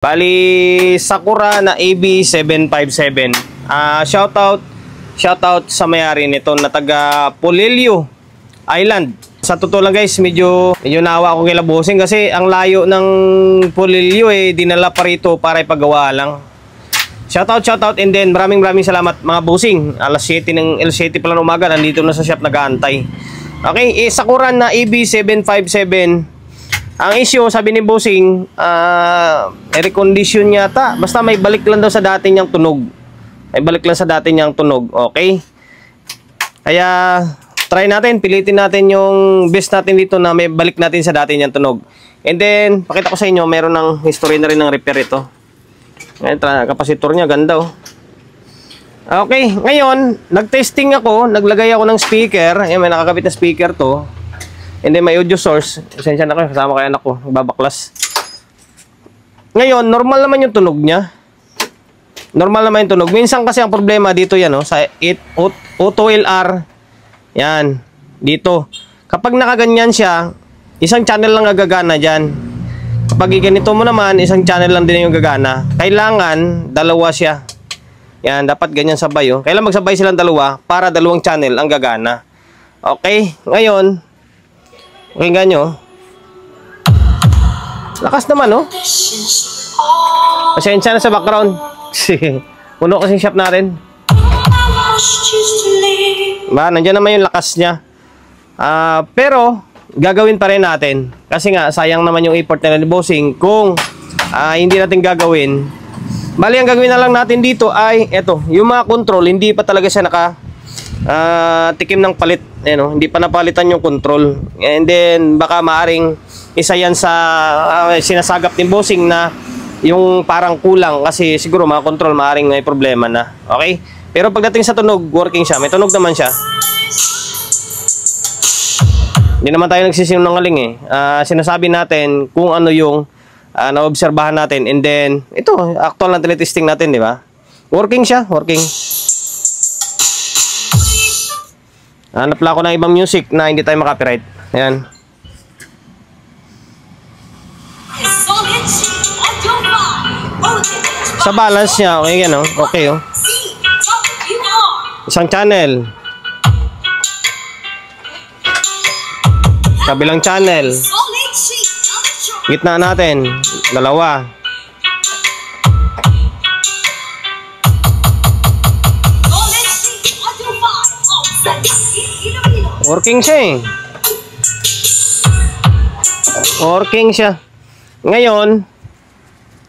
Bali, Sakura na AB757. Shoutout sa may-ari nito na taga Polillo Island. Sa totoo lang guys, medyo naawa ako kila bossing kasi ang layo ng Polillo dinala pa rito para ipagawa lang. Shoutout and then maraming salamat mga bossing. Alas 7 ng 7 pala ng umaga, nandito na sa shop nag-aantay. Okay, Sakura na AB757. Ang issue, sabi ni bossing, air condition yata. Basta may balik lang daw sa dati niyang tunog. May balik lang sa dati niyang tunog. Okay? Kaya, try natin. Pilitin natin yung best natin dito na may balik natin sa dati niyang tunog. And then, pakita ko sa inyo, meron ng history na rin ng repair ito. Ngayon, kapasitor niya, ganda oh. Okay, ngayon, nag-testing ako. Naglagay ako ng speaker. Ayan, may nakakabit na speaker to. And then may audio source. Esensya na kayo, kasama kay anak ko, babaklas. Ngayon, normal naman yung tunog niya. Normal naman yung tunog. Minsan kasi ang problema dito yan, sa auto LR. Yan, dito. Kapag nakaganyan siya, isang channel lang gagana dyan. Kapag ganito mo naman, isang channel lang din yung gagana. Kailangan, dalawa siya. Yan, dapat ganyan sabay. Kailangan magsabay silang dalawa para dalawang channel ang gagana. Okay, ngayon, pakinggan nyo. Lakas naman, oh. Pasensya na sa background. Puno kasing shop natin. Nandiyan naman yung lakas niya. Pero, gagawin pa rin natin. Kasi nga, sayang naman yung effort na ni bossing. Kung hindi natin gagawin. Bali, ang gagawin na lang natin dito ay, eto, yung mga control, hindi pa talaga siya tikim ng palit. Hindi pa napalitan yung control. And then baka maaring isa yan sa sinasagap ni bossing na yung parang kulang kasi siguro mga control maaring may problema na. Okay? Pero pagdating sa tunog, working siya. May tunog naman siya. Hindi naman tayo nagsisinungaling sinasabi natin kung ano yung naobserbahan natin. And then ito, actual na tinitesting natin, di ba? Working siya, working. Hanap lang ako ng ibang music na hindi tayo makapiright. Ayan. Sa balance niya, okay yan, okay, Isang channel. Kabilang channel. Gitna natin. Dalawa. Working siya Working siya. Ngayon,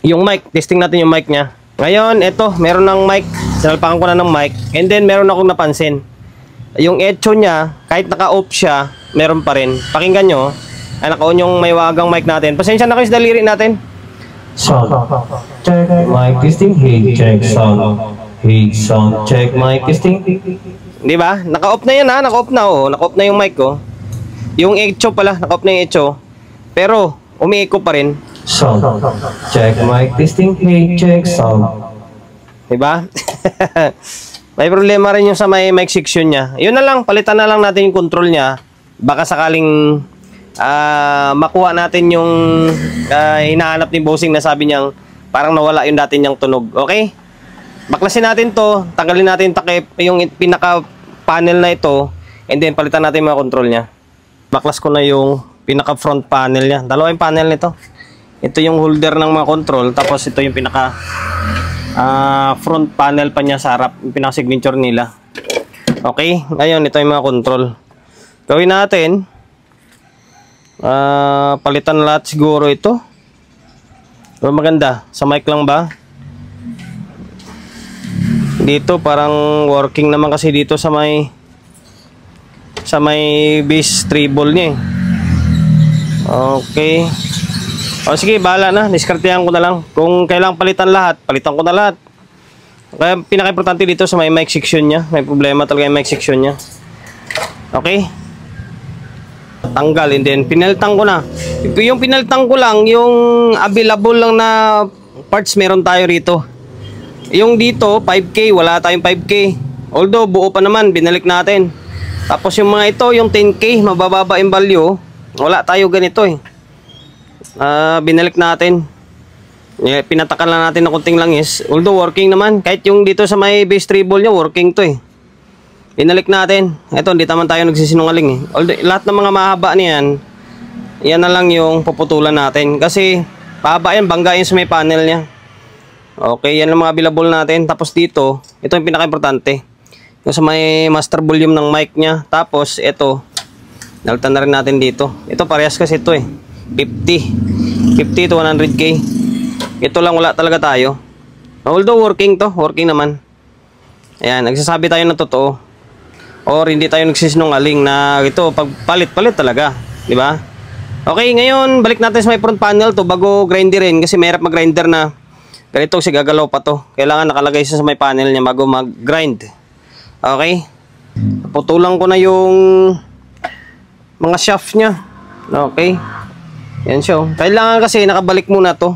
yung mic, testing natin yung mic niya. Ngayon, eto, meron ng mic. Sinalpakan ko na ng mic. And then, meron akong napansin. Yung echo niya, kahit naka-off siya, meron pa rin. Pakinggan nyo. Ay, naka-on yung may wagang mic natin. Pasensya na kayo sa daliri natin. Sound. Check mic testing. Hey, check sound. Hey, sound. Check mic testing. Di ba? Naka-off na yan Naka-off na Naka-off na yung mic ko. Yung echo pala, naka-off na yung echo. Pero, umi-echo pa rin. Sound. Check mic testing. Hey, check sound. Di ba? May problema rin yung sa may mic section niya. Yun na lang, palitan na lang natin yung control niya. Baka sakaling makuha natin yung hinahanap ni bossing na sabi niyang parang nawala yung dati niyang tunog. Okay? Baklasin natin to, tanggalin natin takip, yung pinaka panel na ito, and then palitan natin mga control niya. Baklas ko na yung pinaka front panel niya. Dalawa yung panel nito. Ito yung holder ng mga control, tapos ito yung pinaka front panel pa niya sa harap, yung pinaka signature nila. Okay, ngayon ito yung mga control. Gawin natin, palitan lahat siguro ito. Pero maganda, sa mic lang ba? Dito parang working naman kasi dito sa may bass treble niya. Okay. O sige, bahala na. Diskartehan ko na lang. Kung kailangan palitan lahat, palitan ko na lahat. Kaya pinaka-importante dito sa may mic section niya. May problema talaga yung mic section niya. Okay. Tanggal, and then pinalitan ko na. Yung pinalitan ko lang, yung available lang na parts meron tayo rito. Yung dito, 5K, wala tayong 5K. Although, buo pa naman, binalik natin. Tapos yung mga ito, yung 10K, mabababa yung value. Wala tayo ganito Binalik natin. Pinatakan lang natin ng kunting langis. Although working naman. Kahit yung dito sa may base treble niya, working to eh. Pinalik natin. Ito, hindi naman tayo nagsisinungaling eh. Although, lahat ng mga mahaba niyan, yan na lang yung puputulan natin. Kasi, pahaba yan, bangga yun sa may panel niya. Okay, yan lang mga available natin. Tapos dito, ito yung pinaka-importante. Yung sa may master volume ng mic niya. Tapos, ito, nalitan na rin natin dito. Ito, parehas kasi ito eh. 50 to 100k. Ito lang wala talaga tayo. Although working to, working naman. Ayan, nagsasabi tayo ng totoo. Or hindi tayo nagsisinungaling na ito, pagpalit-palit talaga. Diba? Okay, ngayon, balik natin sa may front panel to bago grinderin. Kasi mahirap mag-grinder na ganito kasi gagalaw pa to. Kailangan nakalagay siya sa may panel niya bago mag-grind. Okay? Putulan ko na yung mga shaft niya. Okay? Yan siya. Kailangan kasi nakabalik muna to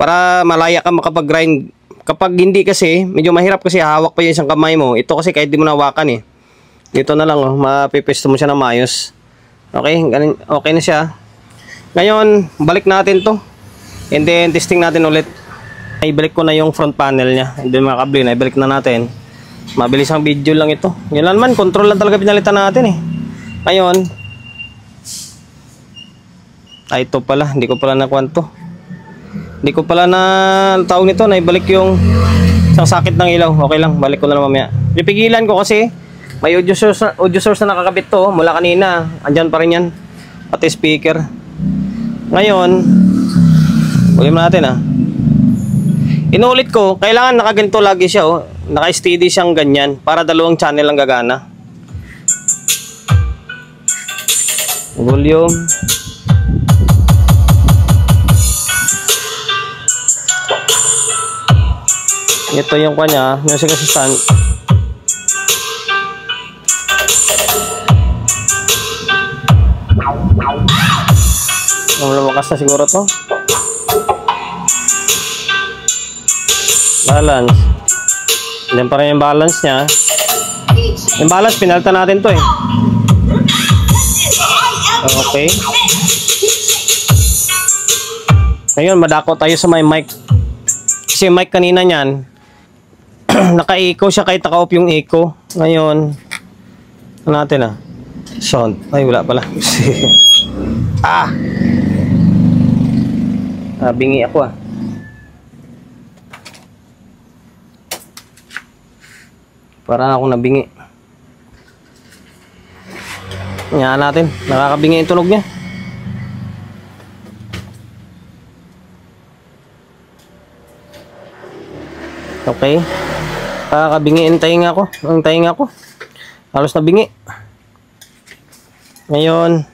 para malaya ka makapag-grind. Kapag hindi kasi, medyo mahirap kasi hawak pa yung isang kamay mo. Ito kasi kahit di mo nawakan eh. Dito na lang oh, mapipesto mo siya ng maayos. Okay? Okay na siya. Ngayon, balik natin to. And then, testing natin ulit. Ibalik ko na yung front panel niya. And then mga kable na, ibalik na natin. Mabilis ang video lang ito. Yun lang naman, control lang talaga pinalitan natin eh. Ngayon, ito pala, hindi ko pala nakuha to. Hindi ko pala na tawag nito, na ibalik yung isang sakit ng ilaw. Okay lang, balik ko na lang mamaya. Pipigilan ko kasi may audio source na nakakabit to mula kanina. Andyan pa rin yan. Pati speaker. Ngayon, ulit natin ah. Inulit ko, kailangan nakaganto lagi siya oh. Naka-steady siyang ganyan para dalawang channel ang gagana. Volume. Ito yung kanya, music assistant. Lumakas na siguro to. Balance. Diyan pa rin yung balance niya. Yung balance, pinalitan natin to eh. Okay. Ngayon, madako tayo sa may mic. Kasi yung mic kanina niyan, naka-echo siya kahit naka-off yung echo. Ngayon, ano natin ah? Sound. Ay, wala pala. Bingi ako ah. Para ako nabingi. Yan natin. Nakakabingi yung tunog niya. Okay. Nakakabingi yung tainga ko. Ang tainga ko. Halos nabingi. Ngayon.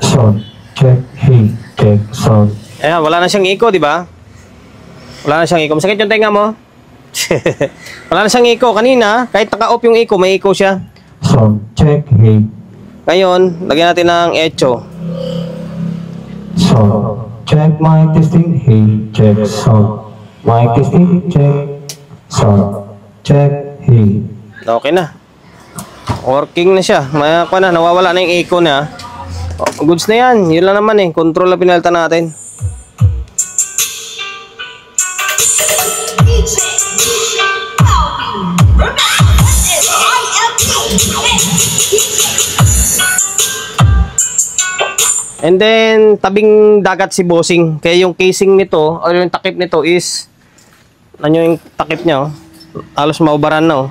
Sound check, hey, check, sound. Ayan, wala na siyang echo, di ba? Wala na siyang echo. Masakit yung tenga mo? Wala na siyang echo. Kanina, kahit naka-off yung echo, may echo siya. Sound check, hey. Ngayon, lagyan natin ng echo. Sound check, mic testing, hey, check, sound. Mic testing, check, sound. Check, hey. Okay na. Working na siya. Nawawala na yung echo na. Goods na yan. Yun lang naman eh. Control na pinalitan natin. And then, tabing dagat si bossing. Kaya yung casing nito, o yung takip nito is, ano yung takip niya, oh. Halos maubaran na, oh.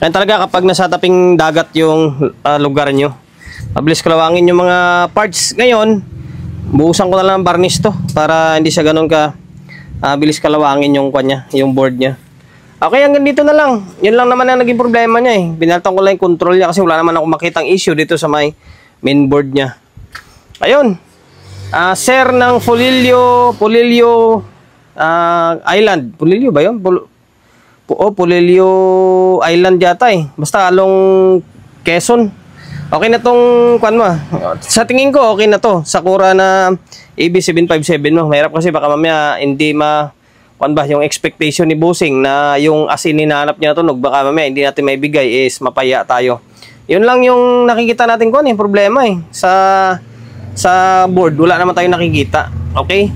Kaya talaga kapag nasa taping dagat yung lugar nyo, mabilis kalawangin yung mga parts. Ngayon, buusan ko na lang ang varnish to para hindi siya ganun ka bilis kalawangin yung kanya, yung board niya. Okay, hanggang dito na lang. Yun lang naman ang naging problema niya eh. Binaltan ko lang yung control niya kasi wala naman ako makitang issue dito sa may main board niya. Ayun. Sir ng Polillo Island. Polillo ba yun? Polillo Island yata eh. Basta along Quezon. Okay na tong kwan mo. Sa tingin ko okay na to. Sakura na AB757 mo. Mahirap kasi baka mamaya hindi kwan ba yung expectation ni bossing na yung asin hinahanap niya na tunog. Baka mamaya hindi natin maibigay is mapaya tayo. Yun lang yung nakikita natin kwan eh. Problema eh. Sa sa board, wala naman tayong nakikita. Okay?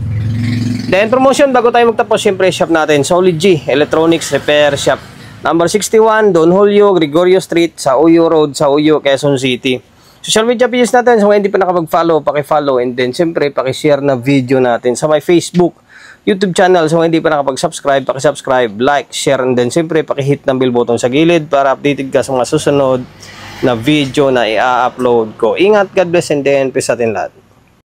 Then promotion, bago tayo magtapos, syempre shop natin, Solid G Electronics Repair Shop. Number 61, Don Julio, Gregorio Street, sa Uyo Road, sa Uyo, Quezon City. Social media pages natin, sa mga hindi pa nakapag-follow, paki-follow, and then syempre paki-share na video natin sa my Facebook, YouTube channel. Sa mga hindi pa nakapag-subscribe, paki-subscribe, like, share, and then syempre paki-hit ng bell button sa gilid para updated ka sa mga susunod na video na i-upload ko. Ingat, God bless, and then peace atin lahat.